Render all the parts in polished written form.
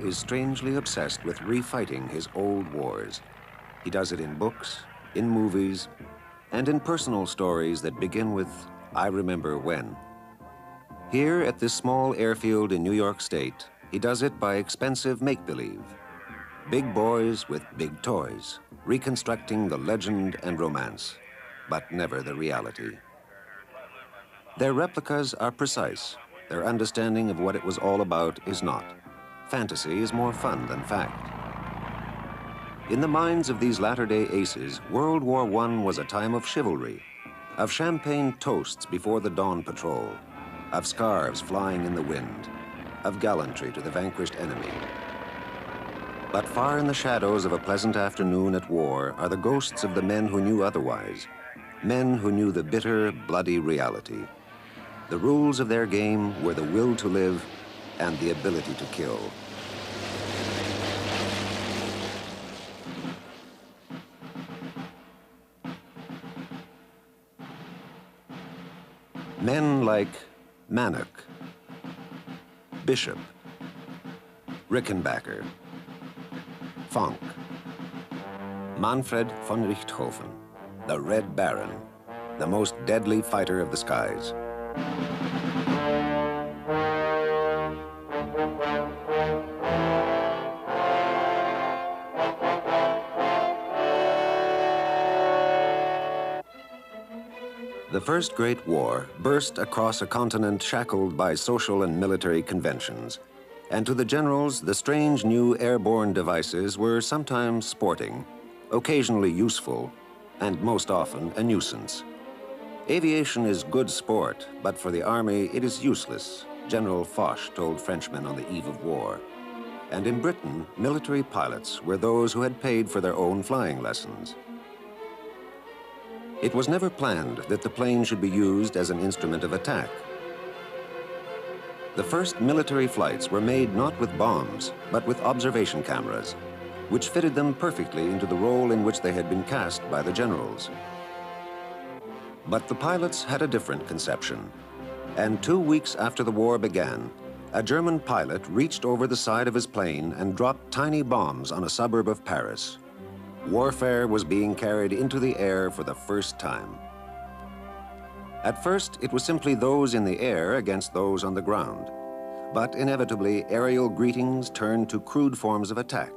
is strangely obsessed with refighting his old wars. He does it in books, in movies, and in personal stories that begin with, "I remember when." Here at this small airfield in New York State, he does it by expensive make-believe. Big boys with big toys, reconstructing the legend and romance, but never the reality. Their replicas are precise. Their understanding of what it was all about is not. Fantasy is more fun than fact. In the minds of these latter-day aces, World War I was a time of chivalry, of champagne toasts before the dawn patrol, of scarves flying in the wind, of gallantry to the vanquished enemy. But far in the shadows of a pleasant afternoon at war are the ghosts of the men who knew otherwise, men who knew the bitter, bloody reality. The rules of their game were the will to live and the ability to kill. Men like Manock, Bishop, Rickenbacker, Fonck, Manfred von Richthofen, the Red Baron, the most deadly fighter of the skies. The First Great War burst across a continent shackled by social and military conventions. And to the generals, the strange new airborne devices were sometimes sporting, occasionally useful, and most often a nuisance. Aviation is good sport, but for the army it is useless, General Foch told Frenchmen on the eve of war. And in Britain, military pilots were those who had paid for their own flying lessons. It was never planned that the plane should be used as an instrument of attack. The first military flights were made not with bombs, but with observation cameras, which fitted them perfectly into the role in which they had been cast by the generals. But the pilots had a different conception, and 2 weeks after the war began, a German pilot reached over the side of his plane and dropped tiny bombs on a suburb of Paris. Warfare was being carried into the air for the first time. At first, it was simply those in the air against those on the ground. But inevitably, aerial greetings turned to crude forms of attack.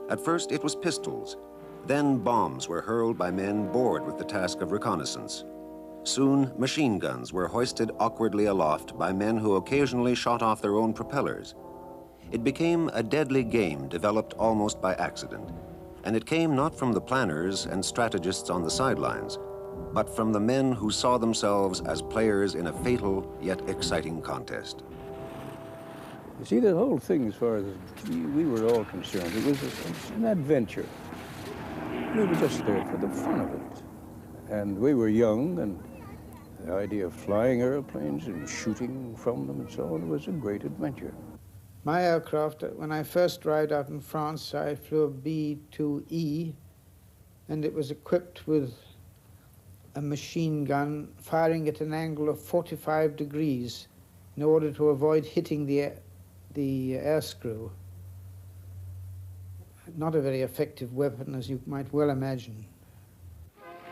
At first, it was pistols. Then bombs were hurled by men bored with the task of reconnaissance. Soon, machine guns were hoisted awkwardly aloft by men who occasionally shot off their own propellers. It became a deadly game developed almost by accident. And it came not from the planners and strategists on the sidelines, but from the men who saw themselves as players in a fatal yet exciting contest. You see, the whole thing, as far as we were all concerned, it was an adventure. We were just there for the fun of it. And we were young, and the idea of flying airplanes and shooting from them and so on was a great adventure. My aircraft, when I first arrived out in France, I flew a B-2E, and it was equipped with a machine gun firing at an angle of 45 degrees in order to avoid hitting the air screw. Not a very effective weapon, as you might well imagine.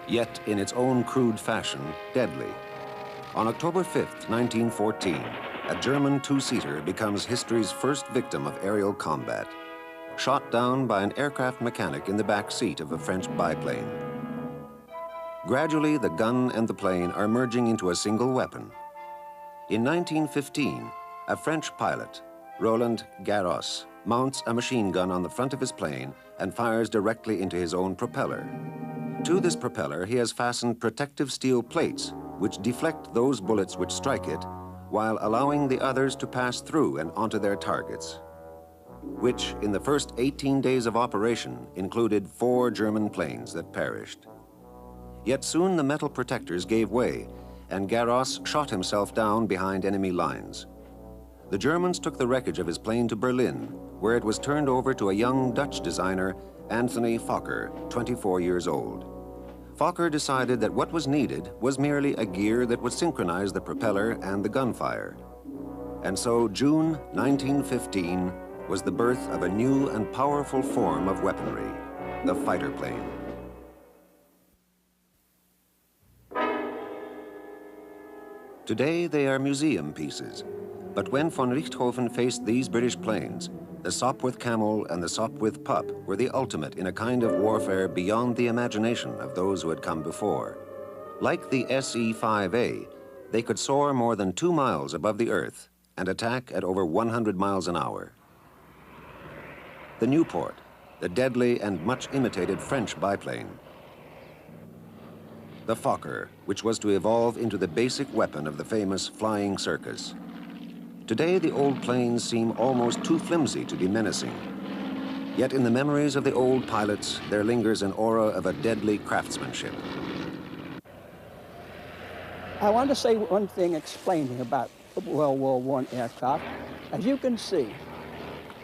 Yet, in its own crude fashion, deadly. On October 5th, 1914, a German two-seater becomes history's first victim of aerial combat, shot down by an aircraft mechanic in the back seat of a French biplane. Gradually, the gun and the plane are merging into a single weapon. In 1915, a French pilot, Roland Garros, mounts a machine gun on the front of his plane and fires directly into his own propeller. To this propeller, he has fastened protective steel plates which deflect those bullets which strike it, while allowing the others to pass through and onto their targets, which in the first 18 days of operation included 4 German planes that perished. Yet soon the metal protectors gave way, and Garros shot himself down behind enemy lines. The Germans took the wreckage of his plane to Berlin, where it was turned over to a young Dutch designer, Anthony Fokker, 24 years old. Fokker decided that what was needed was merely a gear that would synchronize the propeller and the gunfire. And so, June 1915, was the birth of a new and powerful form of weaponry, the fighter plane. Today, they are museum pieces, but when von Richthofen faced these British planes, the Sopwith Camel and the Sopwith Pup were the ultimate in a kind of warfare beyond the imagination of those who had come before. Like the SE-5A, they could soar more than 2 miles above the earth and attack at over 100 miles an hour. The Nieuport, the deadly and much imitated French biplane. The Fokker, which was to evolve into the basic weapon of the famous flying circus. Today, the old planes seem almost too flimsy to be menacing. Yet in the memories of the old pilots, there lingers an aura of a deadly craftsmanship. I want to say one thing explaining about World War I aircraft. As you can see,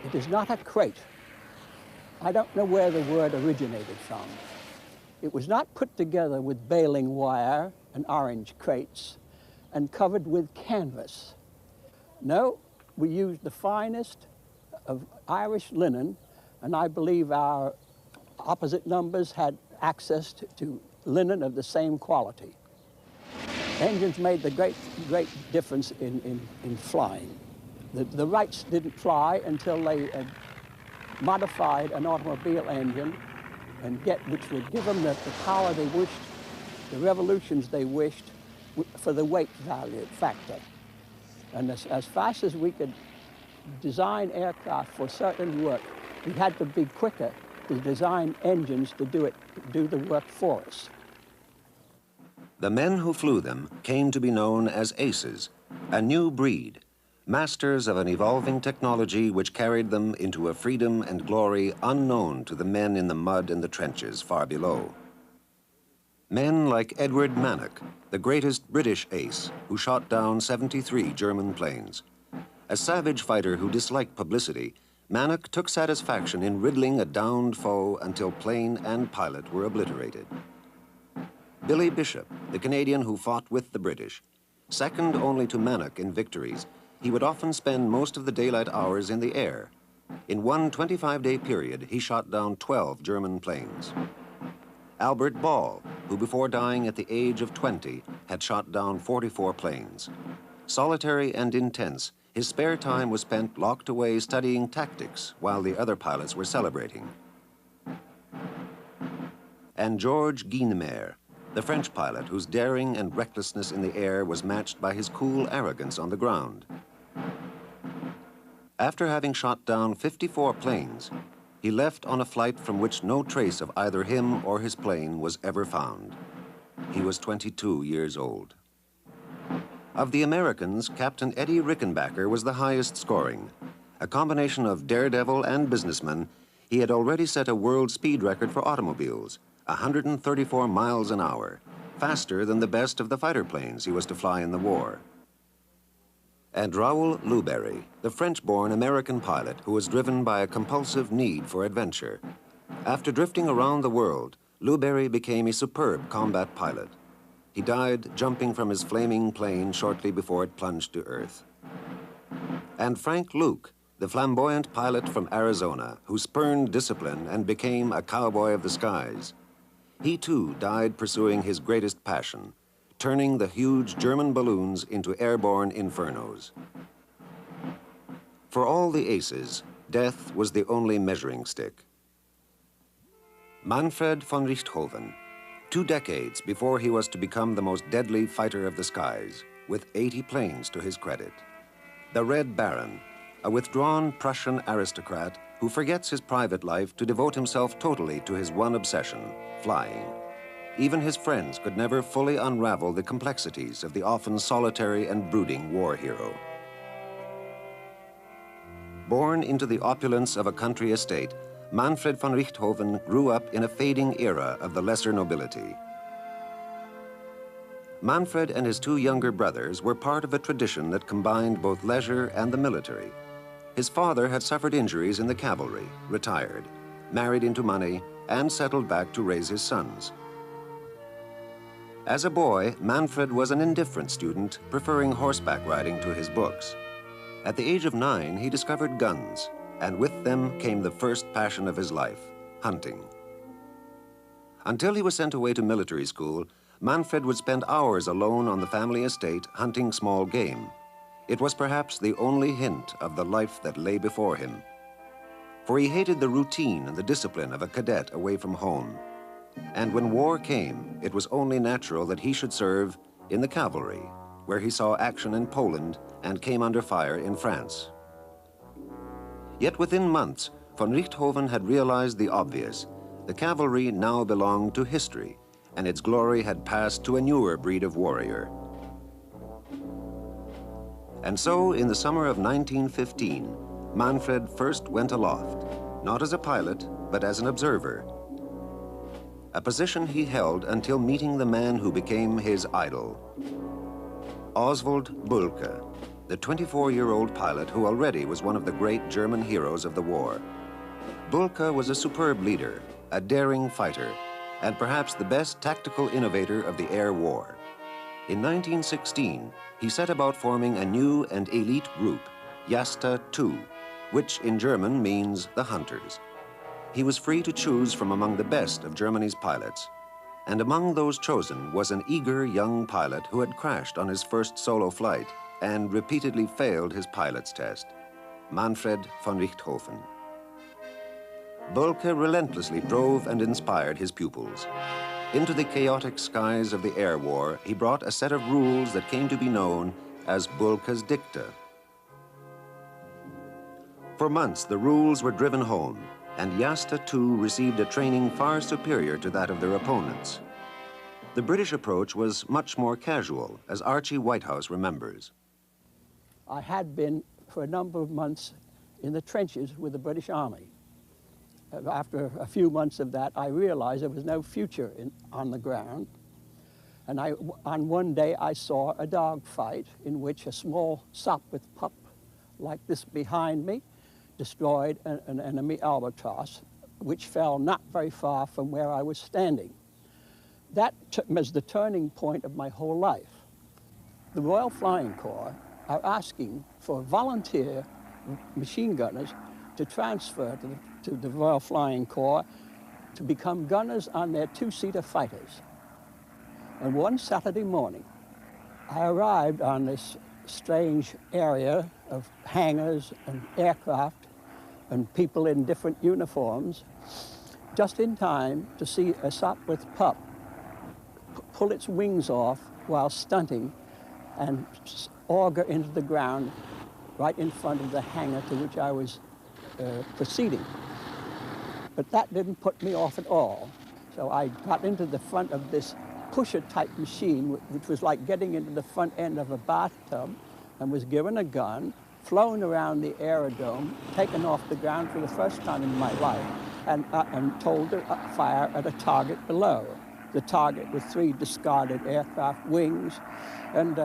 it is not a crate. I don't know where the word originated from. It was not put together with baling wire and orange crates and covered with canvas. No, we used the finest of Irish linen, and I believe our opposite numbers had access to linen of the same quality. Engines made the great difference in flying. The Wrights didn't fly until they modified an automobile engine which would give them the power they wished, the revolutions they wished, for the weight value factor. And as fast as we could design aircraft for certain work, we had to be quicker to design engines to do the work for us. The men who flew them came to be known as aces, a new breed, masters of an evolving technology which carried them into a freedom and glory unknown to the men in the mud and the trenches far below. Men like Edward Manock, the greatest British ace, who shot down 73 German planes. A savage fighter who disliked publicity, Manock took satisfaction in riddling a downed foe until plane and pilot were obliterated. Billy Bishop, the Canadian who fought with the British. Second only to Manock in victories, he would often spend most of the daylight hours in the air. In one 25-day period, he shot down 12 German planes. Albert Ball, who before dying at the age of 20, had shot down 44 planes. Solitary and intense, his spare time was spent locked away studying tactics while the other pilots were celebrating. And Georges Guynemer, the French pilot whose daring and recklessness in the air was matched by his cool arrogance on the ground. After having shot down 54 planes, he left on a flight from which no trace of either him or his plane was ever found. He was 22 years old. Of the Americans, Captain Eddie Rickenbacker was the highest scoring. A combination of daredevil and businessman, he had already set a world speed record for automobiles, 134 miles an hour, faster than the best of the fighter planes he was to fly in the war. And Raoul Louberry, the French-born American pilot who was driven by a compulsive need for adventure. After drifting around the world, Louberry became a superb combat pilot. He died jumping from his flaming plane shortly before it plunged to earth. And Frank Luke, the flamboyant pilot from Arizona who spurned discipline and became a cowboy of the skies. He too died pursuing his greatest passion, turning the huge German balloons into airborne infernos. For all the aces, death was the only measuring stick. Manfred von Richthofen, 2 decades before he was to become the most deadly fighter of the skies, with 80 planes to his credit. The Red Baron, a withdrawn Prussian aristocrat who forgets his private life to devote himself totally to his one obsession, flying. Even his friends could never fully unravel the complexities of the often solitary and brooding war hero. Born into the opulence of a country estate, Manfred von Richthofen grew up in a fading era of the lesser nobility. Manfred and his 2 younger brothers were part of a tradition that combined both leisure and the military. His father had suffered injuries in the cavalry, retired, married into money, and settled back to raise his sons. As a boy, Manfred was an indifferent student, preferring horseback riding to his books. At the age of 9, he discovered guns. and with them came the first passion of his life, hunting. Until he was sent away to military school, Manfred would spend hours alone on the family estate hunting small game. It was perhaps the only hint of the life that lay before him. For he hated the routine and the discipline of a cadet away from home. And when war came, it was only natural that he should serve in the cavalry, where he saw action in Poland and came under fire in France. Yet within months, von Richthofen had realized the obvious. The cavalry now belonged to history, and its glory had passed to a newer breed of warrior. And so, in the summer of 1915, Manfred first went aloft, not as a pilot, but as an observer, a position he held until meeting the man who became his idol, Oswald Bulke, the 24-year-old pilot who already was one of the great German heroes of the war. Bulke was a superb leader, a daring fighter, and perhaps the best tactical innovator of the air war. In 1916, he set about forming a new and elite group, yesteryear, which in German means the Hunters. He was free to choose from among the best of Germany's pilots, and among those chosen was an eager young pilot who had crashed on his first solo flight and repeatedly failed his pilot's test, Manfred von Richthofen. Bulke relentlessly drove and inspired his pupils. Into the chaotic skies of the air war, he brought a set of rules that came to be known as Bulke's Dicta. For months, the rules were driven home, and yesteryear received a training far superior to that of their opponents. The British approach was much more casual, as Archie Whitehouse remembers. I had been for a number of months in the trenches with the British Army. After a few months of that, I realized there was no future on the ground. And on one day, I saw a dog fight in which a small Sopwith pup, like this behind me, destroyed an enemy albatross, which fell not very far from where I was standing. That was the turning point of my whole life. The Royal Flying Corps are asking for volunteer machine gunners to transfer to the Royal Flying Corps to become gunners on their two-seater fighters. And one Saturday morning, I arrived on this strange area of hangars and aircraft and people in different uniforms, just in time to see a Sopwith pup pull its wings off while stunting and auger into the ground right in front of the hangar to which I was proceeding. But that didn't put me off at all. So I got into the front of this pusher-type machine, which was like getting into the front end of a bathtub, and was given a gun, flown around the aerodrome, taken off the ground for the first time in my life, and told to fire at a target below. The target with 3 discarded aircraft wings, and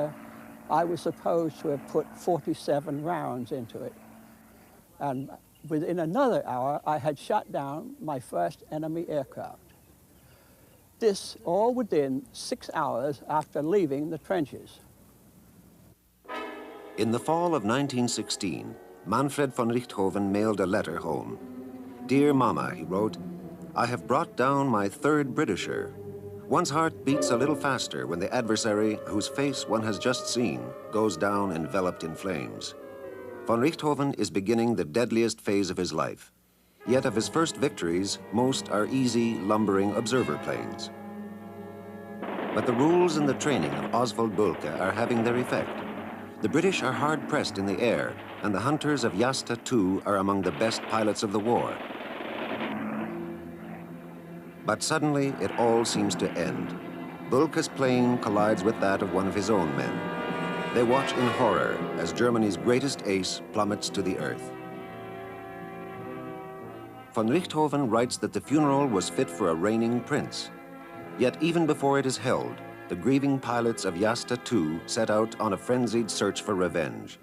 I was supposed to have put 47 rounds into it. And within another hour, I had shot down my first enemy aircraft. This all within 6 hours after leaving the trenches. In the fall of 1916, Manfred von Richthofen mailed a letter home. "Dear Mama," he wrote, "I have brought down my 3rd Britisher. One's heart beats a little faster when the adversary, whose face one has just seen, goes down enveloped in flames. Von Richthofen is beginning the deadliest phase of his life. Yet of his first victories, most are easy, lumbering observer planes. But the rules and the training of Oswald Bulke are having their effect. The British are hard-pressed in the air, and the Hunters of yesteryear are among the best pilots of the war." But suddenly, it all seems to end. Bulke's plane collides with that of one of his own men. They watch in horror as Germany's greatest ace plummets to the earth. Von Richthofen writes that the funeral was fit for a reigning prince. Yet even before it is held, the grieving pilots of yesteryear set out on a frenzied search for revenge.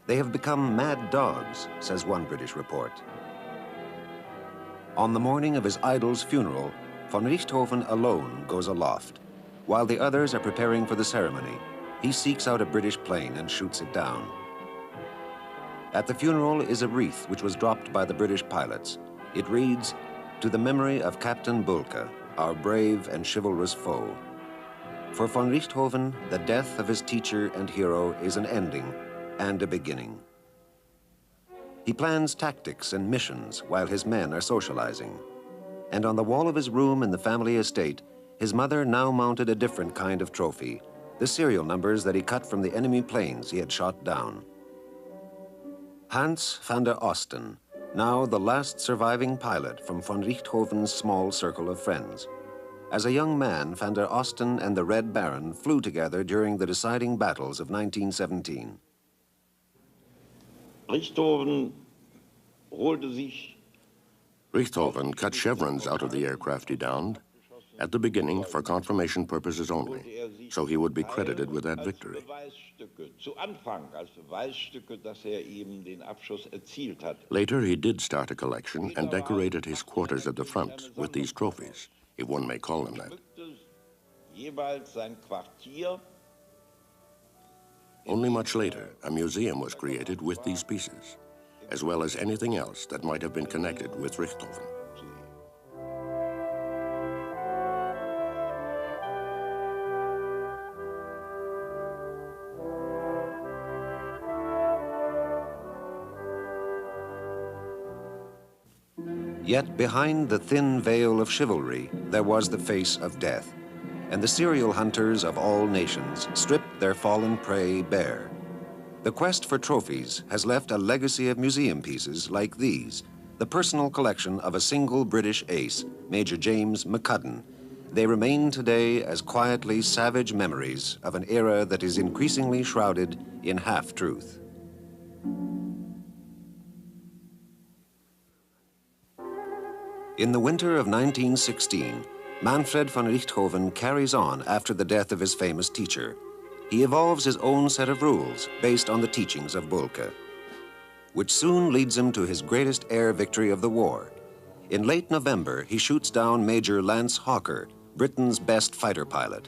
They have become mad dogs, says one British report. On the morning of his idol's funeral, von Richthofen alone goes aloft. While the others are preparing for the ceremony, he seeks out a British plane and shoots it down. At the funeral is a wreath which was dropped by the British pilots. It reads, "To the memory of Captain Bulke, our brave and chivalrous foe." For von Richthofen, the death of his teacher and hero is an ending and a beginning. He plans tactics and missions while his men are socializing. And on the wall of his room in the family estate, his mother now mounted a different kind of trophy, the serial numbers that he cut from the enemy planes he had shot down. Hans van der Osten, now the last surviving pilot from von Richthofen's small circle of friends. As a young man, van der Osten and the Red Baron flew together during the deciding battles of 1917. Richthofen cut chevrons out of the aircraft he downed, at the beginning for confirmation purposes only, so he would be credited with that victory. Later, he did start a collection and decorated his quarters at the front with these trophies, if one may call them that. Only much later, a museum was created with these pieces, as well as anything else that might have been connected with Richthofen. Yet behind the thin veil of chivalry, there was the face of death, and the serial hunters of all nations stripped their fallen prey bare. The quest for trophies has left a legacy of museum pieces like these, the personal collection of a single British ace, Major James McCudden. They remain today as quietly savage memories of an era that is increasingly shrouded in half-truth. In the winter of 1916, Manfred von Richthofen carries on after the death of his famous teacher. He evolves his own set of rules based on the teachings of Bulke, which soon leads him to his greatest air victory of the war. In late November, he shoots down Major Lance Hawker, Britain's best fighter pilot.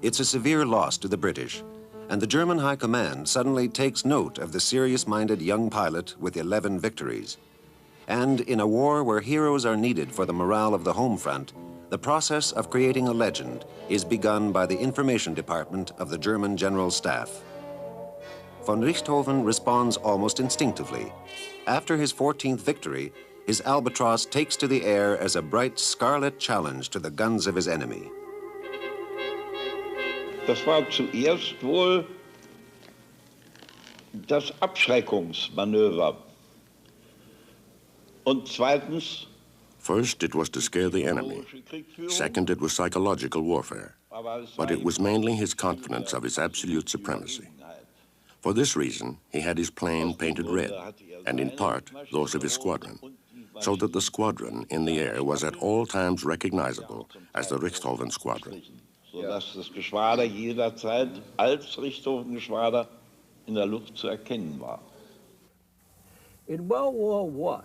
It's a severe loss to the British, and the German High Command suddenly takes note of the serious-minded young pilot with 11 victories. And in a war where heroes are needed for the morale of the home front, the process of creating a legend is begun by the information department of the German General Staff. Von Richthofen responds almost instinctively. After his 14th victory, his Albatross takes to the air as a bright scarlet challenge to the guns of his enemy. Das war zuerst wohl das Abschreckungsmanöver. Und zweitens, first, it was to scare the enemy. Second, it was psychological warfare. But it was mainly his confidence of his absolute supremacy. For this reason, he had his plane painted red, and in part, those of his squadron, so that the squadron in the air was at all times recognizable as the Richthofen squadron. Sodass das Geschwader jederzeit als Richthofen-Geschwader in der Luft zu erkennen war. In World War I,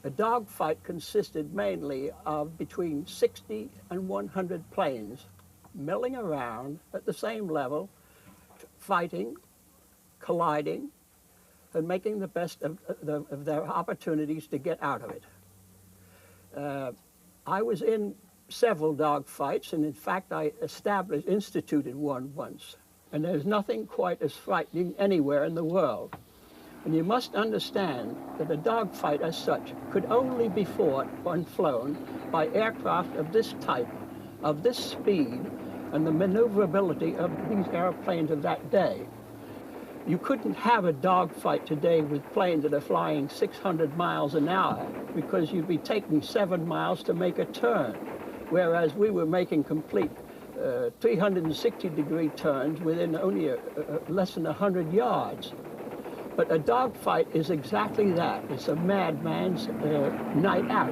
a dogfight consisted mainly of between 60 and 100 planes milling around at the same level, fighting, colliding, and making the best of their opportunities to get out of it. I was in several dogfights, and in fact I instituted one once. And there's nothing quite as frightening anywhere in the world. And you must understand that a dogfight as such could only be fought and flown by aircraft of this type, of this speed, and the maneuverability of these airplanes of that day. You couldn't have a dogfight today with planes that are flying 600 miles an hour because you'd be taking 7 miles to make a turn, whereas we were making complete 360-degree turns within only less than 100 yards. But a dogfight is exactly that. It's a madman's night out.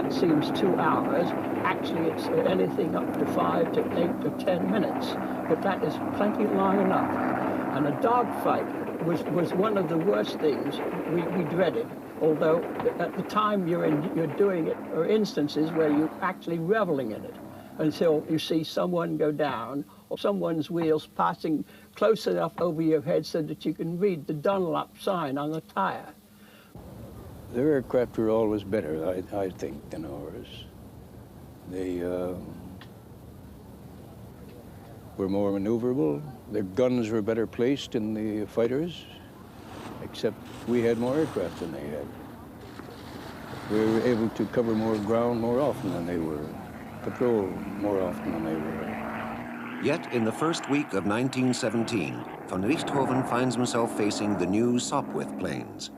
that seems 2 hours. Actually, it's anything up to 5 to 8 to 10 minutes, but that is plenty long enough. And a dogfight was one of the worst things we dreaded, although at the time you're doing it, or instances where you're actually reveling in it, until you see someone go down, or someone's wheels passing close enough over your head so that you can read the Dunlop sign on the tire. Their aircraft were always better, I think, than ours. They were more maneuverable. Their guns were better placed in the fighters, except we had more aircraft than they had. We were able to cover more ground more often than they were, patrol more often than they were. Yet in the first week of 1917, von Richthofen finds himself facing the new Sopwith planes.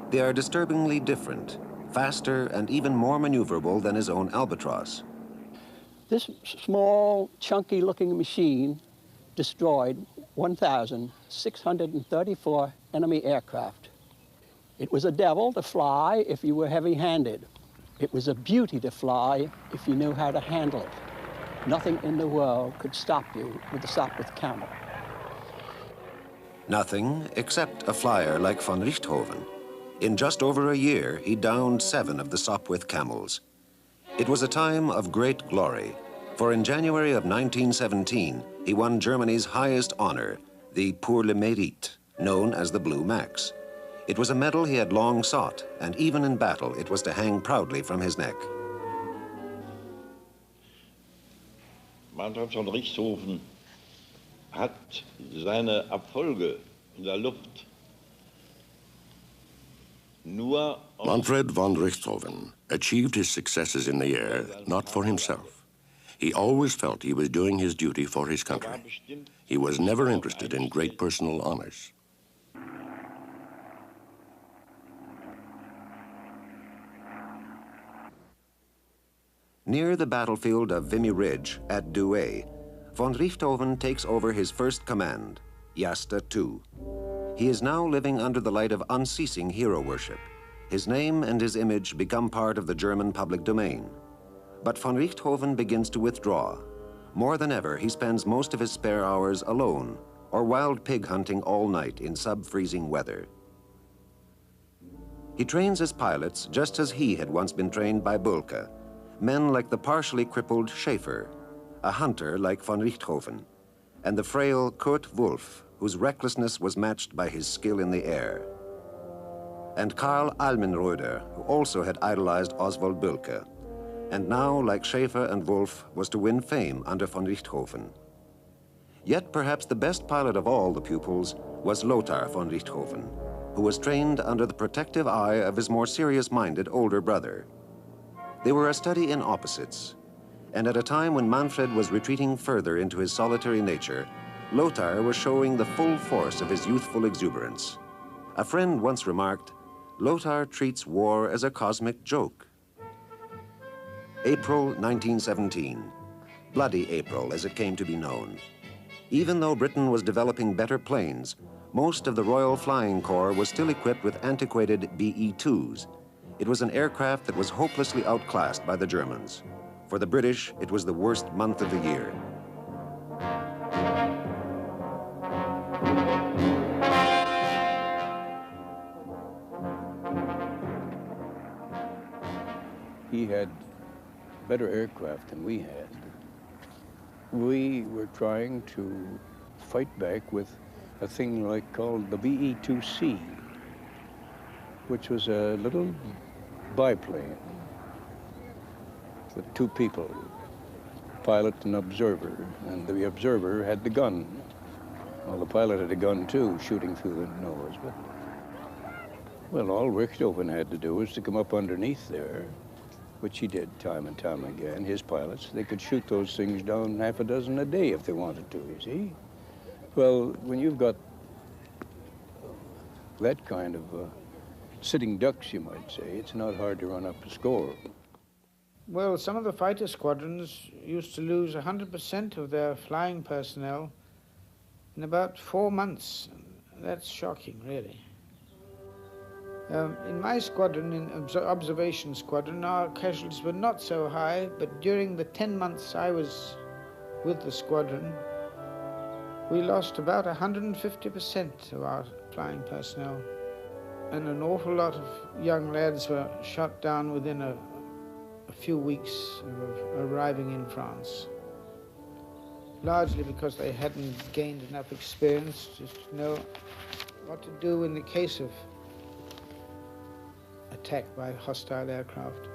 They are disturbingly different, faster and even more maneuverable than his own Albatross. This small, chunky-looking machine destroyed 1,634 enemy aircraft. It was a devil to fly if you were heavy-handed. It was a beauty to fly if you knew how to handle it. Nothing in the world could stop you with the Sopwith Camel. Nothing except a flyer like von Richthofen. In just over a year, he downed 7 of the Sopwith Camels. It was a time of great glory, for in January of 1917, he won Germany's highest honor, the Pour le Mérite, known as the Blue Max. It was a medal he had long sought, and even in battle, it was to hang proudly from his neck. Manfred von Richthofen hat seine Erfolge in der Luft nur Manfred von Richthofen achieved his successes in the air not for himself. He always felt he was doing his duty for his country. He was never interested in great personal honors. Near the battlefield of Vimy Ridge at Douai, von Richthofen takes over his first command, Jasta II. He is now living under the light of unceasing hero worship. His name and his image become part of the German public domain. But von Richthofen begins to withdraw. More than ever, he spends most of his spare hours alone or wild pig hunting all night in sub-freezing weather. He trains his pilots just as he had once been trained by Bulke, men like the partially crippled Schaefer, a hunter like von Richthofen, and the frail Kurt Wolf, whose recklessness was matched by his skill in the air. And Karl Almenröder, who also had idolized Oswald Bulke, and now, like Schaefer and Wolf, was to win fame under von Richthofen. Yet perhaps the best pilot of all the pupils was Lothar von Richthofen, who was trained under the protective eye of his more serious-minded older brother. They were a study in opposites, and at a time when Manfred was retreating further into his solitary nature, Lothar was showing the full force of his youthful exuberance. A friend once remarked, "Lothar treats war as a cosmic joke." April 1917, Bloody April as it came to be known. Even though Britain was developing better planes, most of the Royal Flying Corps was still equipped with antiquated BE-2s. It was an aircraft that was hopelessly outclassed by the Germans. For the British, it was the worst month of the year. He had better aircraft than we had. We were trying to fight back with a thing called the BE-2C, which was a little biplane with 2 people, pilot and observer, and the observer had the gun. Well, the pilot had a gun too, shooting through the nose, but, well, all Richthofen had to do was to come up underneath there, which he did time and time again. His pilots, they could shoot those things down half a dozen a day if they wanted to, you see? Well, when you've got that kind of sitting ducks, you might say, it's not hard to run up a score. Well, some of the fighter squadrons used to lose 100% of their flying personnel in about 4 months. That's shocking, really. In my squadron, in observation squadron, our casualties were not so high, but during the 10 months I was with the squadron, we lost about 150% of our flying personnel. And an awful lot of young lads were shot down within a few weeks of arriving in France. Largely because they hadn't gained enough experience to know what to do in the case of attack by hostile aircraft.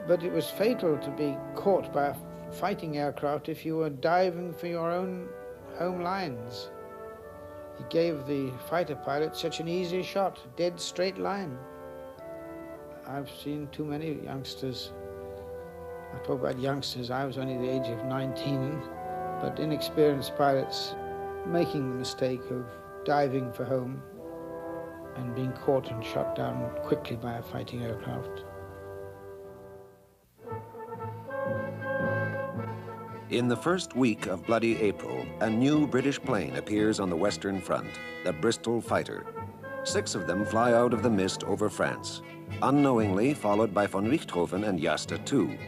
But it was fatal to be caught by a fighting aircraft if you were diving for your own home lines. He gave the fighter pilot such an easy shot, dead straight line. I've seen too many youngsters. I talk about youngsters, I was only the age of 19, but inexperienced pilots making the mistake of diving for home and being caught and shot down quickly by a fighting aircraft. In the first week of bloody April, a new British plane appears on the Western Front, the Bristol Fighter. 6 of them fly out of the mist over France, unknowingly followed by von Richthofen and Jasta II.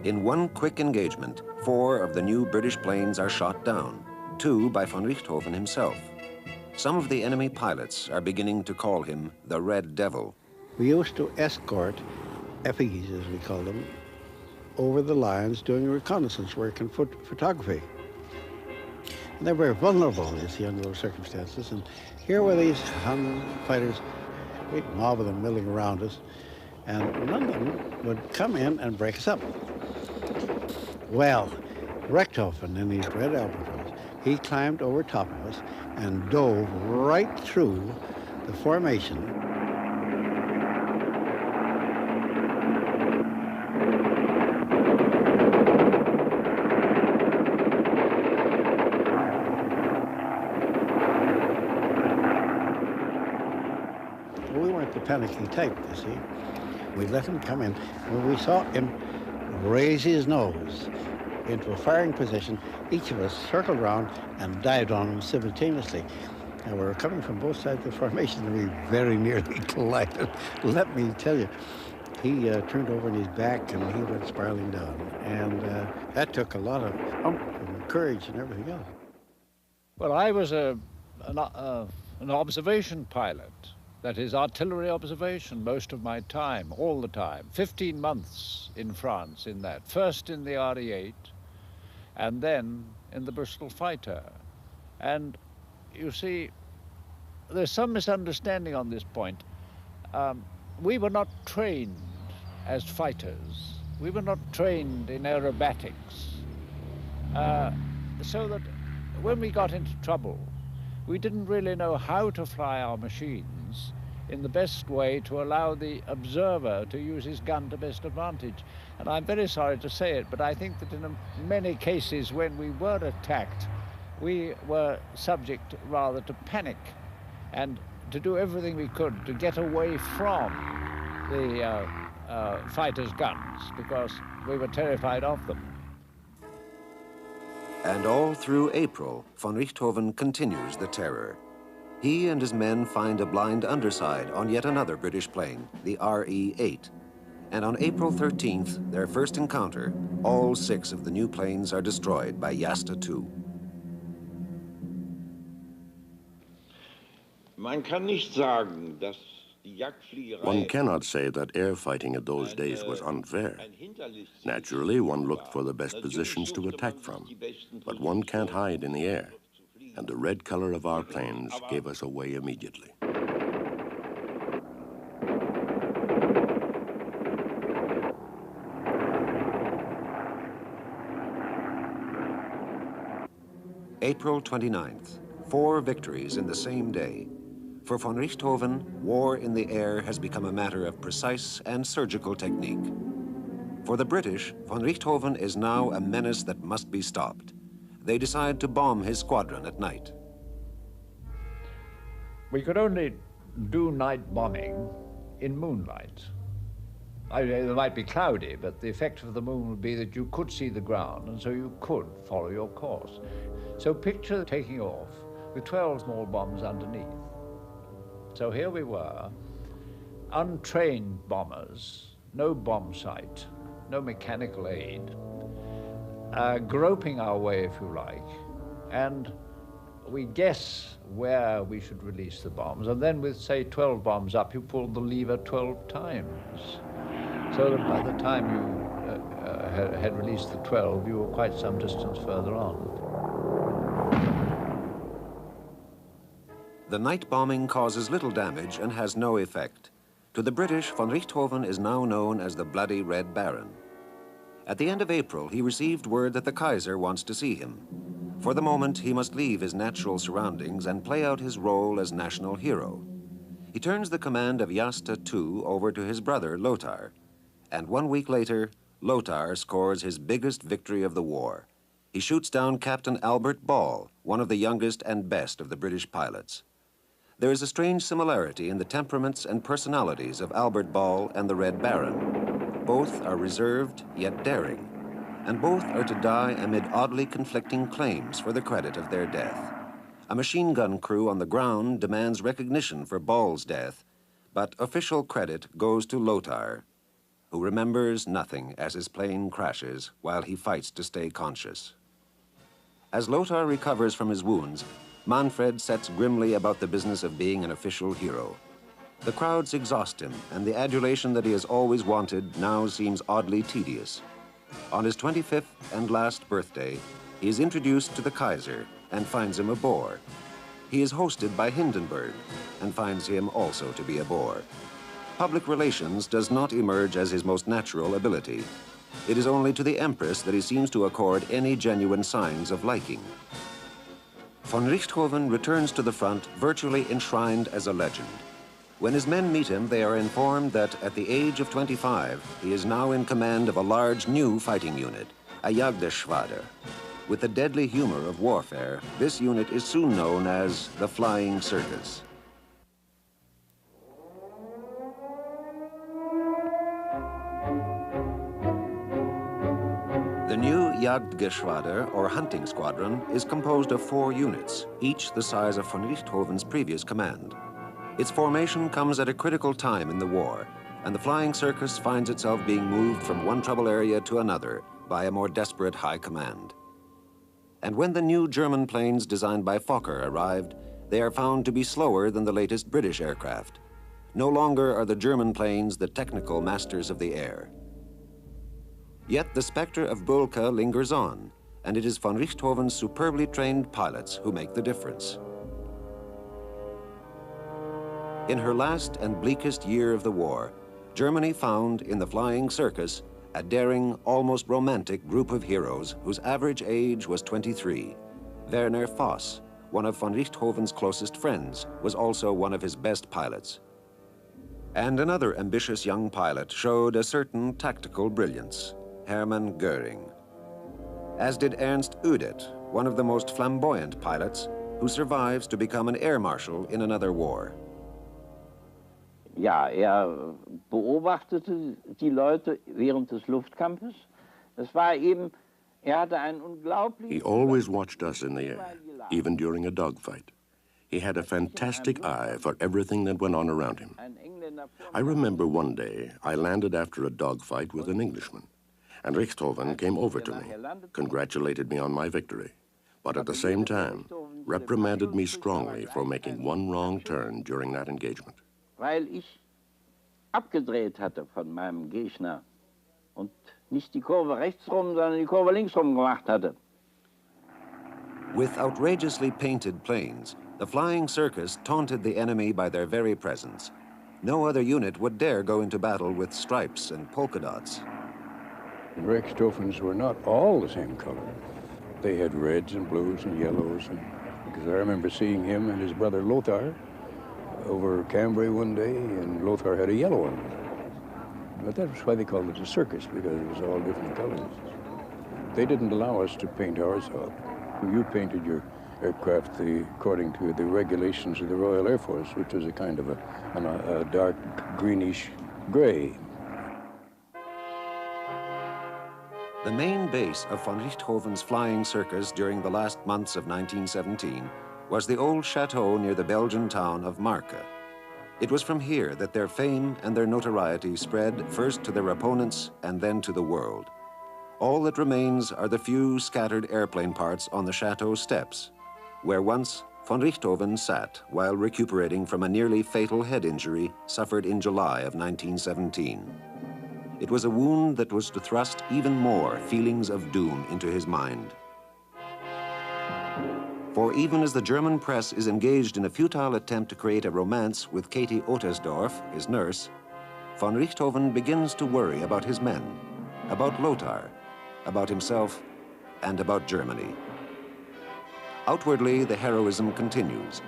In one quick engagement, 4 of the new British planes are shot down, 2 by von Richthofen himself. Some of the enemy pilots are beginning to call him the Red Devil. We used to escort FEs, as we call them, over the lines doing reconnaissance work and photography. And they were vulnerable, you see, under those circumstances. And here were these Hun fighters, a great mob of them milling around us, and none of them would come in and break us up. Well, Richthofen in these red Albertons, he climbed over top of us and dove right through the formation. We weren't the panicky type, you see. We let him come in. When we saw him raise his nose into a firing position, each of us circled around and dived on him simultaneously. And we were coming from both sides of the formation, and we very nearly collided. Let me tell you, he turned over on his back and he went spiraling down. And that took a lot of oomph and courage and everything else. Well, I was an observation pilot. That is artillery observation most of my time, all the time. 15 months in France in that. First in the RE-8 and then in the Bristol Fighter. And you see, there's some misunderstanding on this point. We were not trained as fighters. We were not trained in aerobatics. So that when we got into trouble, we didn't really know how to fly our machines in the best way to allow the observer to use his gun to best advantage. And I'm very sorry to say it, but I think that in many cases when we were attacked, we were subject rather to panic and to do everything we could to get away from the fighters' guns because we were terrified of them. And all through April, von Richthofen continues the terror. He and his men find a blind underside on yet another British plane, the RE-8. And on April 13th, their first encounter, all 6 of the new planes are destroyed by Jasta II. Man kann nicht sagen, dass die Jagdfliegerei. One cannot say that air fighting in those days was unfair. Naturally, one looked for the best positions to attack from, but one can't hide in the air. And the red color of our planes gave us away immediately. April 29th, 4 victories in the same day. For von Richthofen, war in the air has become a matter of precise and surgical technique. For the British, von Richthofen is now a menace that must be stopped. They decide to bomb his squadron at night. We could only do night bombing in moonlight. It might be cloudy, but the effect of the moon would be that you could see the ground, and so you could follow your course. So picture taking off with 12 small bombs underneath. So here we were, untrained bombers, no bomb sight, no mechanical aid, groping our way, if you like, and we guess where we should release the bombs, and then with, say, 12 bombs up, you pull the lever 12 times. So that by the time you had released the 12, you were quite some distance further on. The night bombing causes little damage and has no effect. To the British, von Richthofen is now known as the Bloody Red Baron. At the end of April, he received word that the Kaiser wants to see him. For the moment, he must leave his natural surroundings and play out his role as national hero. He turns the command of Jasta II over to his brother, Lothar. And 1 week later, Lothar scores his biggest victory of the war. He shoots down Captain Albert Ball, one of the youngest and best of the British pilots. There is a strange similarity in the temperaments and personalities of Albert Ball and the Red Baron. Both are reserved, yet daring. And both are to die amid oddly conflicting claims for the credit of their death. A machine gun crew on the ground demands recognition for Ball's death, but official credit goes to Lothar, who remembers nothing as his plane crashes while he fights to stay conscious. As Lothar recovers from his wounds, Manfred sets grimly about the business of being an official hero. The crowds exhaust him, and the adulation that he has always wanted now seems oddly tedious. On his 25th and last birthday, he is introduced to the Kaiser and finds him a bore. He is hosted by Hindenburg and finds him also to be a bore. Public relations does not emerge as his most natural ability. It is only to the Empress that he seems to accord any genuine signs of liking. Von Richthofen returns to the front virtually enshrined as a legend. When his men meet him, they are informed that at the age of 25, he is now in command of a large new fighting unit, a Jagdgeschwader. With the deadly humor of warfare, this unit is soon known as the Flying Circus. The new Jagdgeschwader, or hunting squadron, is composed of 4 units, each the size of von Richthofen's previous command. Its formation comes at a critical time in the war, and the Flying Circus finds itself being moved from one trouble area to another by a more desperate high command. And when the new German planes designed by Fokker arrived, they are found to be slower than the latest British aircraft. No longer are the German planes the technical masters of the air. Yet the specter of Bulka lingers on, and it is von Richthofen's superbly trained pilots who make the difference. In her last and bleakest year of the war, Germany found in the Flying Circus a daring, almost romantic group of heroes whose average age was 23. Werner Voss, one of von Richthofen's closest friends, was also one of his best pilots. And another ambitious young pilot showed a certain tactical brilliance, Hermann Göring. As did Ernst Udet, one of the most flamboyant pilots, who survives to become an air marshal in another war. Ja, beobachtete die Leute während des Luftkampfes. Das war eben, hatte einen unglaublich... He always watched us in the air, even during a dogfight. He had a fantastic eye for everything that went on around him. I remember one day I landed after a dogfight with an Englishman, and Richthofen came over to me, congratulated me on my victory, but at the same time reprimanded me strongly for making one wrong turn during that engagement. Weil ich abgedreht hatte von meinem Gegner und nicht die Kurve rechts rum, sondern die Kurve links rum gemacht hatte. With outrageously painted planes, the Flying Circus taunted the enemy by their very presence. No other unit would dare go into battle with stripes and polka dots. The Richthofens were not all the same color. They had reds and blues and yellows, because I remember seeing him and his brother Lothar over Cambrai one day, and Lothar had a yellow one. But that was why they called it a circus, because it was all different colors. They didn't allow us to paint ours up. You painted your aircraft according to the regulations of the Royal Air Force, which was a kind of a dark greenish gray. The main base of von Richthofen's Flying Circus during the last months of 1917 was the old chateau near the Belgian town of Marke. It was from here that their fame and their notoriety spread first to their opponents and then to the world. All that remains are the few scattered airplane parts on the chateau steps, where once von Richthofen sat while recuperating from a nearly fatal head injury suffered in July of 1917. It was a wound that was to thrust even more feelings of doom into his mind. For even as the German press is engaged in a futile attempt to create a romance with Katie Otersdorf, his nurse, von Richthofen begins to worry about his men, about Lothar, about himself, and about Germany. Outwardly, the heroism continues.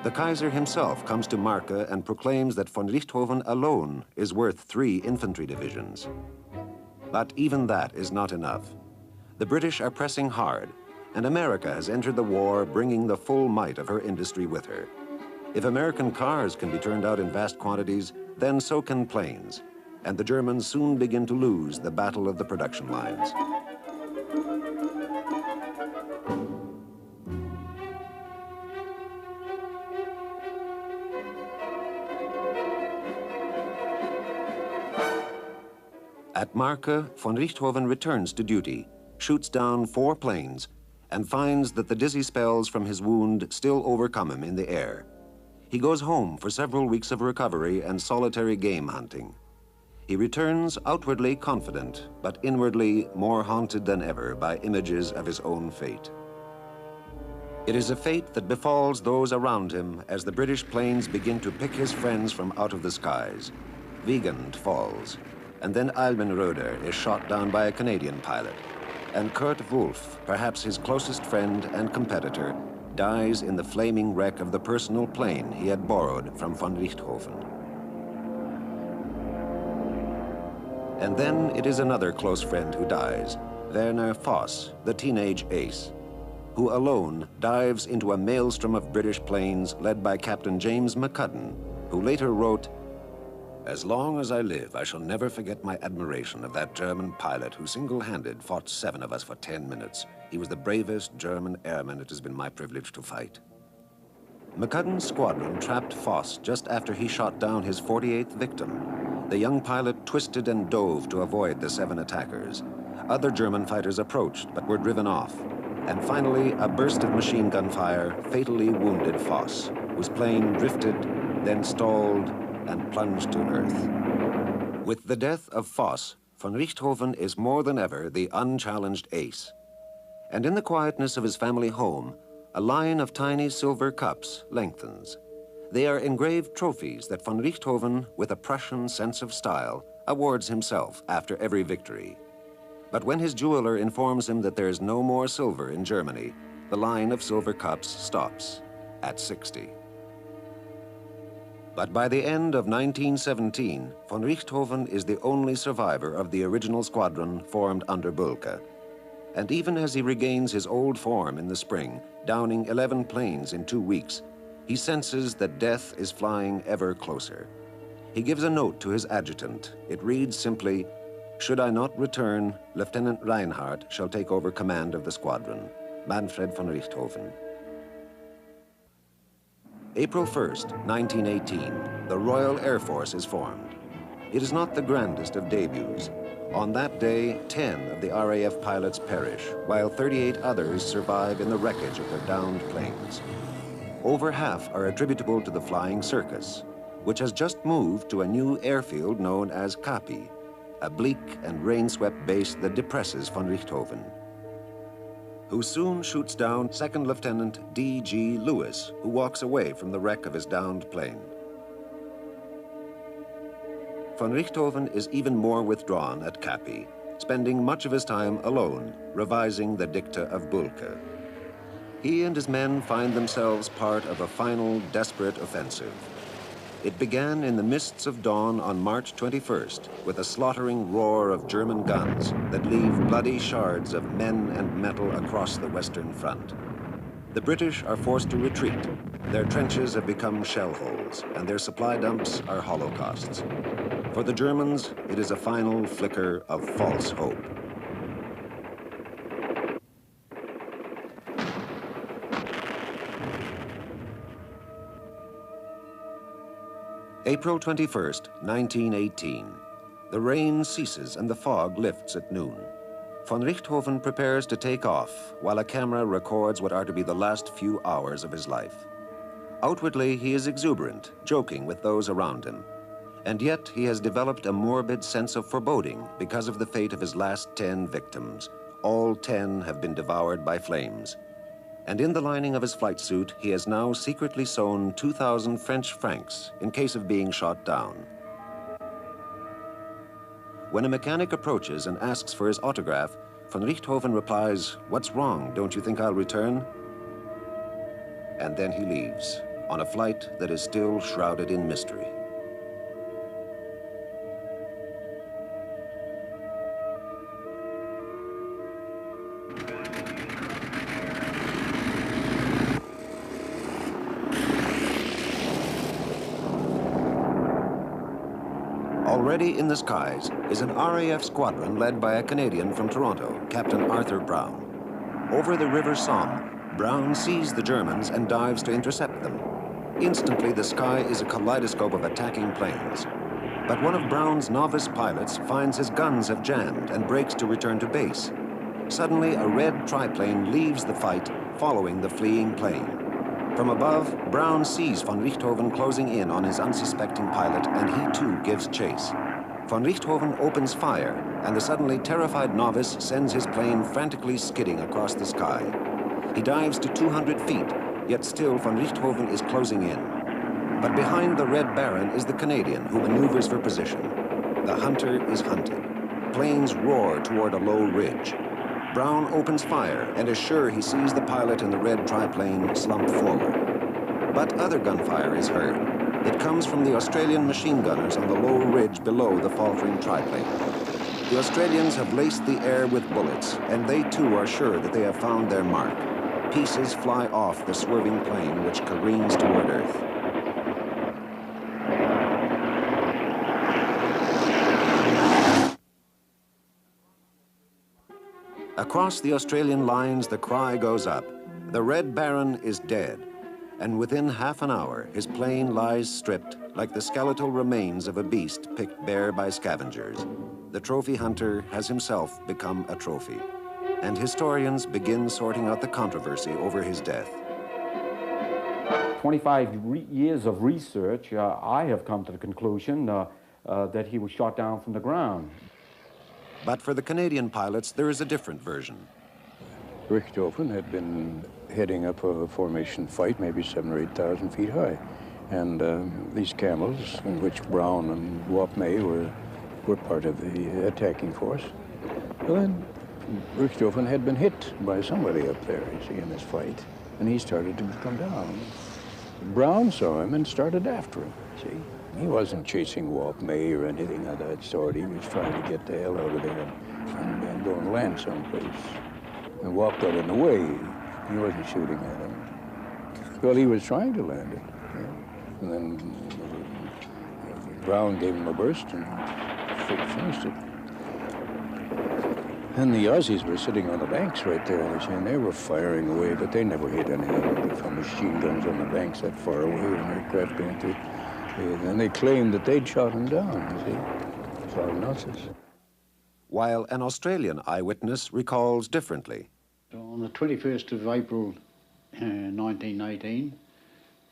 The Kaiser himself comes to Marke and proclaims that von Richthofen alone is worth 3 infantry divisions. But even that is not enough. The British are pressing hard, and America has entered the war bringing the full might of her industry with her. If American cars can be turned out in vast quantities, then so can planes, and the Germans soon begin to lose the battle of the production lines. At Marke, von Richthofen returns to duty, shoots down 4 planes, and finds that the dizzy spells from his wound still overcome him in the air. He goes home for several weeks of recovery and solitary game hunting. He returns outwardly confident, but inwardly more haunted than ever by images of his own fate. It is a fate that befalls those around him as the British planes begin to pick his friends from out of the skies. Wiegand falls, and then Almenröder is shot down by a Canadian pilot, and Kurt Wolff, perhaps his closest friend and competitor, dies in the flaming wreck of the personal plane he had borrowed from von Richthofen. And then it is another close friend who dies, Werner Voss, the teenage ace, who alone dives into a maelstrom of British planes led by Captain James McCudden, who later wrote, "As long as I live, I shall never forget my admiration of that German pilot who single-handed fought 7 of us for 10 minutes. He was the bravest German airman it has been my privilege to fight." McCudden's squadron trapped Voss just after he shot down his 48th victim. The young pilot twisted and dove to avoid the 7 attackers. Other German fighters approached but were driven off. And finally, a burst of machine gun fire fatally wounded Voss, whose plane drifted, then stalled, and plunged to earth. With the death of Voss, von Richthofen is more than ever the unchallenged ace. And in the quietness of his family home, a line of tiny silver cups lengthens. They are engraved trophies that von Richthofen, with a Prussian sense of style, awards himself after every victory. But when his jeweler informs him that there is no more silver in Germany, the line of silver cups stops at 60. But by the end of 1917, von Richthofen is the only survivor of the original squadron formed under Bulke. And even as he regains his old form in the spring, downing 11 planes in 2 weeks, he senses that death is flying ever closer. He gives a note to his adjutant. It reads simply, "Should I not return, Lieutenant Reinhardt shall take over command of the squadron. Manfred von Richthofen." April 1st, 1918, the Royal Air Force is formed. It is not the grandest of debuts. On that day, 10 of the RAF pilots perish, while 38 others survive in the wreckage of their downed planes. Over half are attributable to the Flying Circus, which has just moved to a new airfield known as Kapi, a bleak and rain-swept base that depresses von Richthofen, who soon shoots down 2nd Lieutenant D.G. Lewis, who walks away from the wreck of his downed plane. Von Richthofen is even more withdrawn at Kapi, spending much of his time alone, revising the dicta of Bulke. He and his men find themselves part of a final, desperate offensive. It began in the mists of dawn on March 21st with a slaughtering roar of German guns that leave bloody shards of men and metal across the Western Front. The British are forced to retreat. Their trenches have become shell holes, and their supply dumps are holocausts. For the Germans, it is a final flicker of false hope. April 21st, 1918. The rain ceases and the fog lifts at noon. Von Richthofen prepares to take off while a camera records what are to be the last few hours of his life. Outwardly, he is exuberant, joking with those around him. And yet, he has developed a morbid sense of foreboding because of the fate of his last 10 victims. All 10 have been devoured by flames. And in the lining of his flight suit, he has now secretly sewn 2,000 French francs in case of being shot down. When a mechanic approaches and asks for his autograph, von Richthofen replies, "What's wrong? Don't you think I'll return?" And then he leaves on a flight that is still shrouded in mystery. Already in the skies is an RAF squadron led by a Canadian from Toronto, Captain Arthur Brown. Over the River Somme, Brown sees the Germans and dives to intercept them. Instantly, the sky is a kaleidoscope of attacking planes. But one of Brown's novice pilots finds his guns have jammed and breaks to return to base. Suddenly, a red triplane leaves the fight, following the fleeing plane. From above, Brown sees von Richthofen closing in on his unsuspecting pilot, and he too gives chase. Von Richthofen opens fire, and the suddenly terrified novice sends his plane frantically skidding across the sky. He dives to 200 feet, yet still von Richthofen is closing in. But behind the Red Baron is the Canadian, who maneuvers for position. The hunter is hunted. Planes roar toward a low ridge. Brown opens fire and is sure he sees the pilot in the red triplane slump forward. But other gunfire is heard. It comes from the Australian machine gunners on the low ridge below the faltering triplane. The Australians have laced the air with bullets, and they too are sure that they have found their mark. Pieces fly off the swerving plane, which careens toward Earth. Across the Australian lines, the cry goes up. The Red Baron is dead. And within half an hour, his plane lies stripped like the skeletal remains of a beast picked bare by scavengers. The trophy hunter has himself become a trophy. And historians begin sorting out the controversy over his death. 25 years of research, I have come to the conclusion that he was shot down from the ground. But for the Canadian pilots, there is a different version. Richthofen had been heading up a formation fight, maybe 7,000 or 8,000 feet high. And these camels, in which Brown and Wapme were part of the attacking force. Well, then Richthofen had been hit by somebody up there, you see, in this fight. And he started to come down. Brown saw him and started after him, see. He wasn't chasing Wapme or anything of that sort. He was trying to get the hell out of there and go and land someplace. And Wap got in the way. He wasn't shooting at him. Well, he was trying to land it. Yeah. And then Brown gave him a burst and finished it. And the Aussies were sitting on the banks right there, and they were firing away, but they never hit anything from machine guns on the banks that far away when aircraft going through. And they claimed that they'd shot him down, you see. It's all nonsense. While an Australian eyewitness recalls differently. On the 21st of April 1918,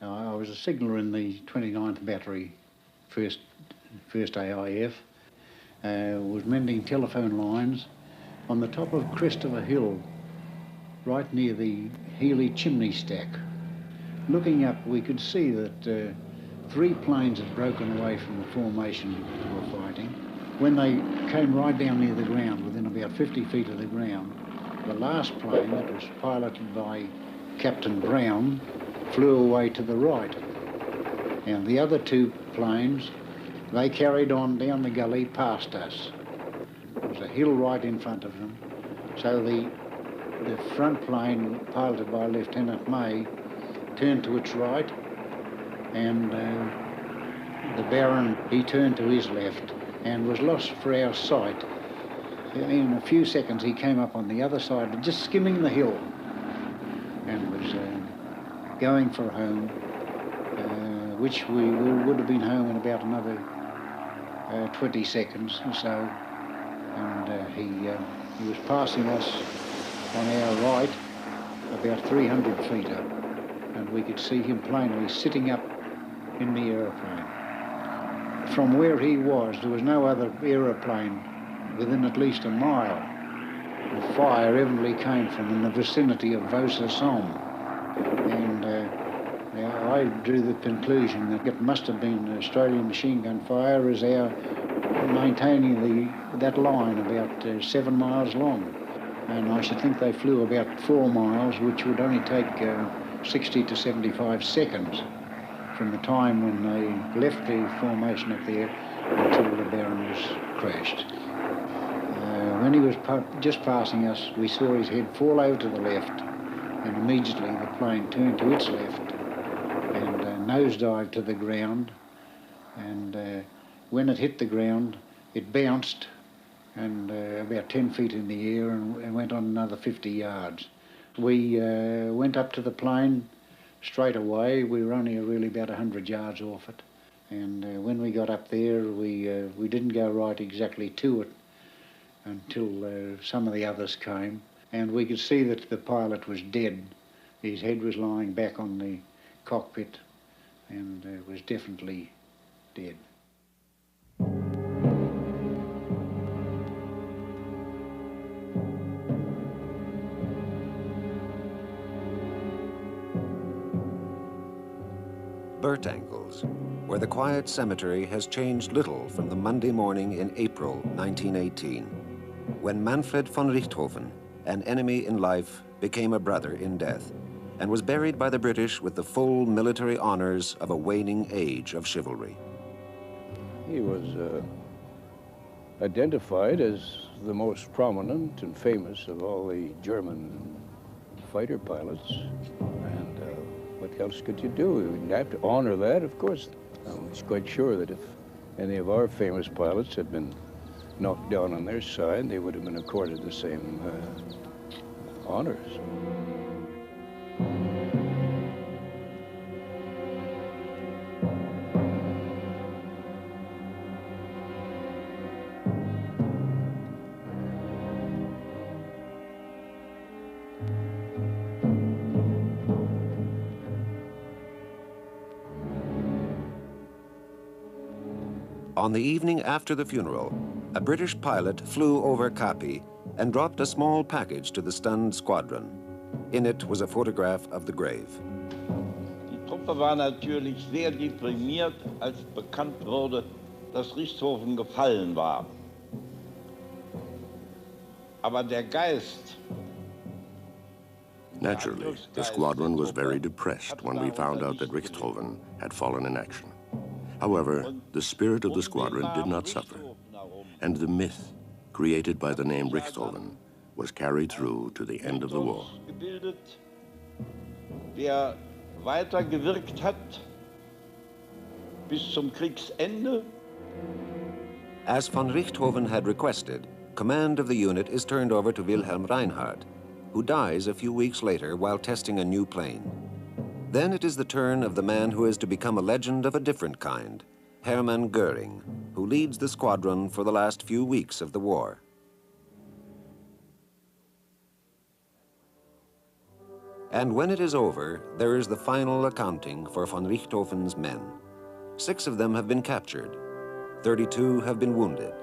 I was a signaller in the 29th Battery, 1st AIF. Was mending telephone lines on the top of crest of a hill, right near the Healy chimney stack. Looking up, we could see that 3 planes had broken away from the formation we were fighting. When they came right down near the ground, within about 50 feet of the ground, the last plane, that was piloted by Captain Brown, flew away to the right. And the other 2 planes, they carried on down the gully past us. There was a hill right in front of them. So the front plane, piloted by Lieutenant May, turned to its right, and the Baron, he turned to his left and was lost for our sight. In a few seconds he came up on the other side, just skimming the hill, and was going for home. which we would have been home in about another 20 seconds or so. And he was passing us on our right about 300 feet up, and we could see him plainly sitting up in the aeroplane. From where he was, there was no other aeroplane within at least a mile. The fire evidently came from in the vicinity of Vaux-sur-Somme, and I drew the conclusion that it must have been Australian machine gun fire, as our maintaining that line about 7 miles long. And I should think they flew about 4 miles, which would only take 60 to 75 seconds from the time when they left the formation up there until the Baron was crashed. When he was just passing us, we saw his head fall over to the left, and immediately the plane turned to its left and nosedived to the ground. And when it hit the ground, it bounced and about 10 feet in the air and went on another 50 yards. We went up to the plane straight away. We were only really about 100 yards off it. And when we got up there, we didn't go right exactly to it until some of the others came. And we could see that the pilot was dead. His head was lying back on the cockpit and was definitely dead. Bertangles, where the quiet cemetery has changed little from the Monday morning in April 1918, when Manfred von Richthofen, an enemy in life, became a brother in death, and was buried by the British with the full military honors of a waning age of chivalry. He was identified as the most prominent and famous of all the German fighter pilots. And what else could you do? You'd have to honor that, of course. I was quite sure that if any of our famous pilots had been knocked down on their side, they would have been accorded the same honors. On the evening after the funeral, a British pilot flew over Capi and dropped a small package to the stunned squadron. In it was a photograph of the grave. Die Truppe war natürlich sehr deprimiert, als bekannt wurde, dass Richthofen gefallen war. Aber der Geist. Naturally, the squadron was very depressed when we found out that Richthofen had fallen in action. However, the spirit of the squadron did not suffer, and the myth created by the name Richthofen was carried through to the end of the war. Der weitergewirkt hat bis zum Kriegsende. As von Richthofen had requested, command of the unit is turned over to Wilhelm Reinhardt, who dies a few weeks later while testing a new plane. Then it is the turn of the man who is to become a legend of a different kind, Hermann Göring, who leads the squadron for the last few weeks of the war. And when it is over, there is the final accounting for von Richthofen's men. 6 of them have been captured, 32 have been wounded,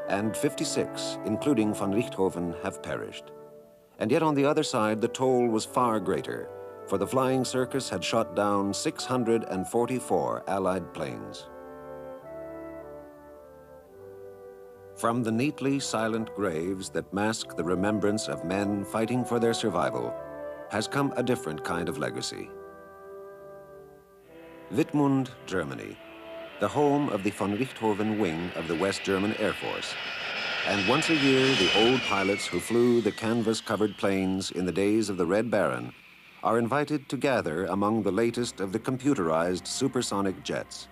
and 56, including von Richthofen, have perished. And yet on the other side, the toll was far greater, for the flying circus had shot down 644 Allied planes. From the neatly silent graves that mask the remembrance of men fighting for their survival has come a different kind of legacy. Wittmund, Germany, the home of the von Richthofen wing of the West German Air Force. And once a year, the old pilots who flew the canvas-covered planes in the days of the Red Baron are invited to gather among the latest of the computerized supersonic jets.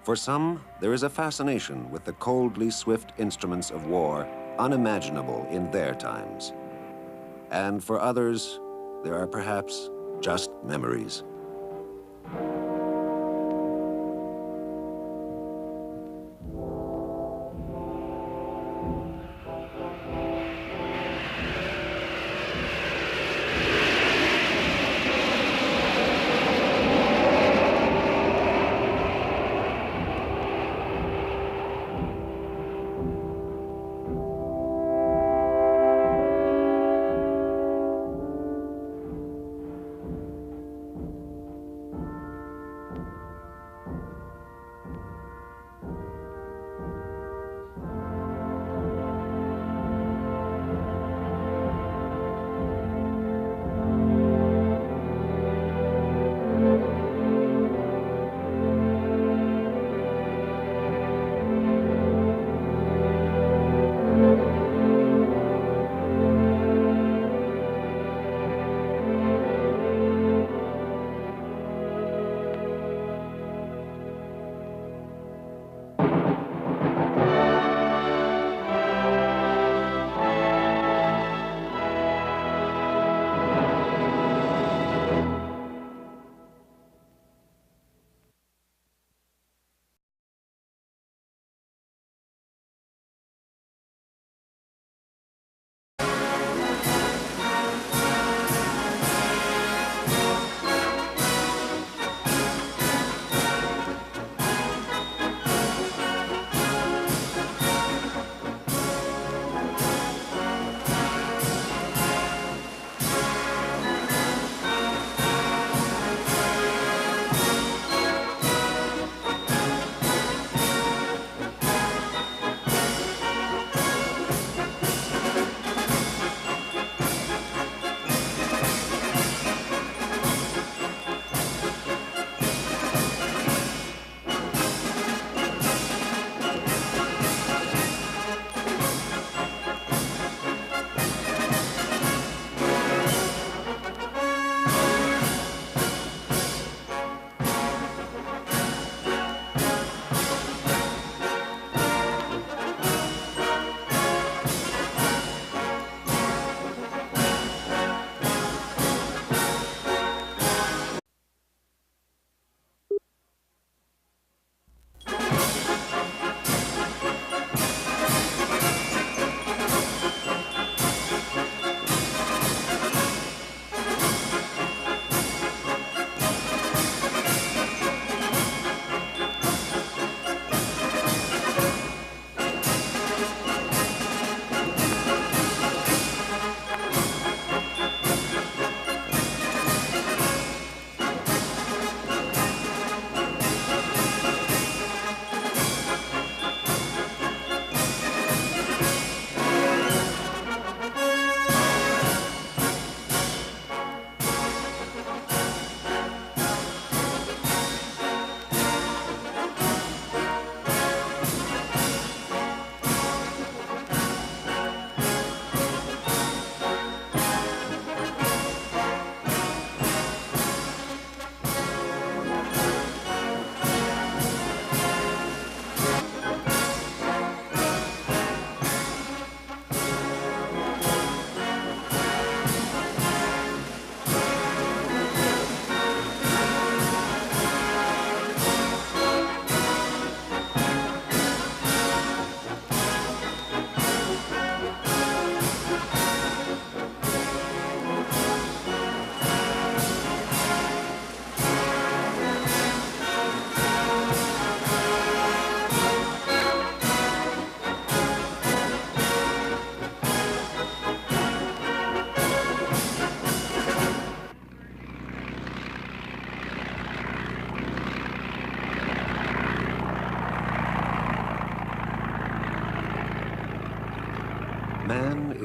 For some, there is a fascination with the coldly swift instruments of war unimaginable in their times. And for others, there are perhaps just memories.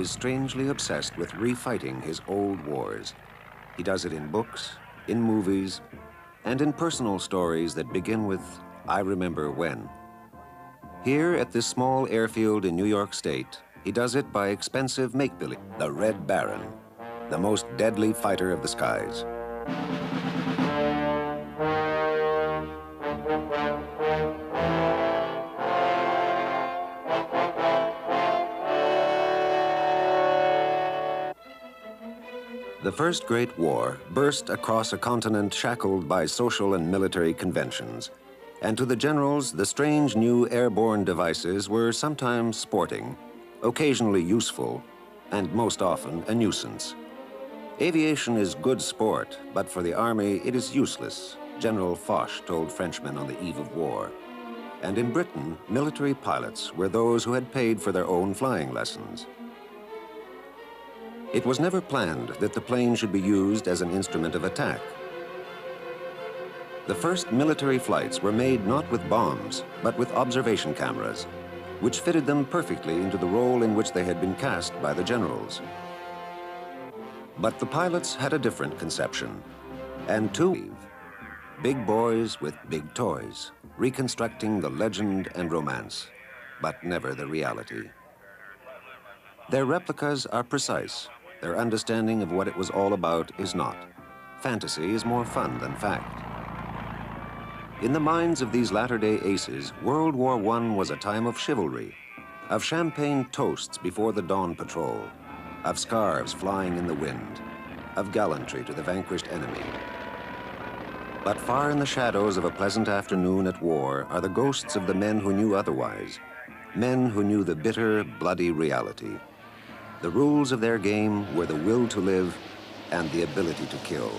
is strangely obsessed with refighting his old wars. He does it in books, in movies, and in personal stories that begin with, "I remember when." Here at this small airfield in New York State, he does it by expensive make-believe, the Red Baron, the most deadly fighter of the skies. The First Great War burst across a continent shackled by social and military conventions. And to the generals, the strange new airborne devices were sometimes sporting, occasionally useful, and most often a nuisance. Aviation is good sport, but for the army it is useless, General Foch told Frenchmen on the eve of war. And in Britain, military pilots were those who had paid for their own flying lessons. It was never planned that the plane should be used as an instrument of attack. The first military flights were made not with bombs, but with observation cameras, which fitted them perfectly into the role in which they had been cast by the generals. But the pilots had a different conception, and two big boys with big toys, reconstructing the legend and romance, but never the reality. Their replicas are precise. Their understanding of what it was all about is not. Fantasy is more fun than fact. In the minds of these latter-day aces, World War I was a time of chivalry, of champagne toasts before the dawn patrol, of scarves flying in the wind, of gallantry to the vanquished enemy. But far in the shadows of a pleasant afternoon at war are the ghosts of the men who knew otherwise, men who knew the bitter, bloody reality. The rules of their game were the will to live and the ability to kill.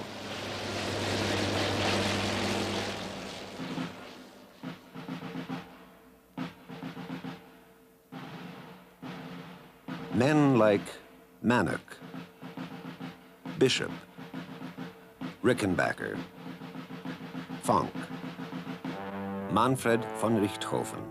Men like Manock, Bishop, Rickenbacker, Fonck, Manfred von Richthofen.